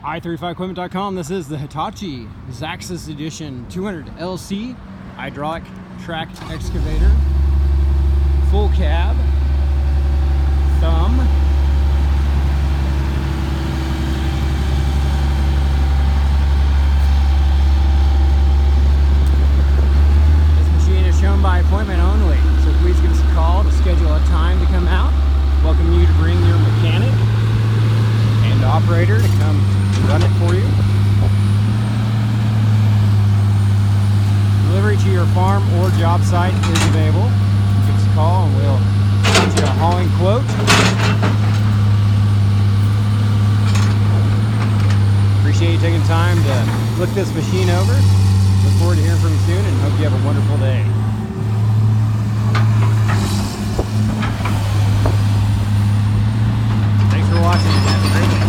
i35equipment.com. This is the Hitachi ZX200LC hydraulic tracked excavator, full cab, thumb, this machine is shown by appointment only, so please give us a call to schedule a time to come out. Welcome you to bring your mechanic and operator to come run it for you. Delivery to your farm or job site is available. Give us a call and we'll get you a hauling quote. Appreciate you taking time to look this machine over. Look forward to hearing from you soon and hope you have a wonderful day. Thanks for watching. Have a great day.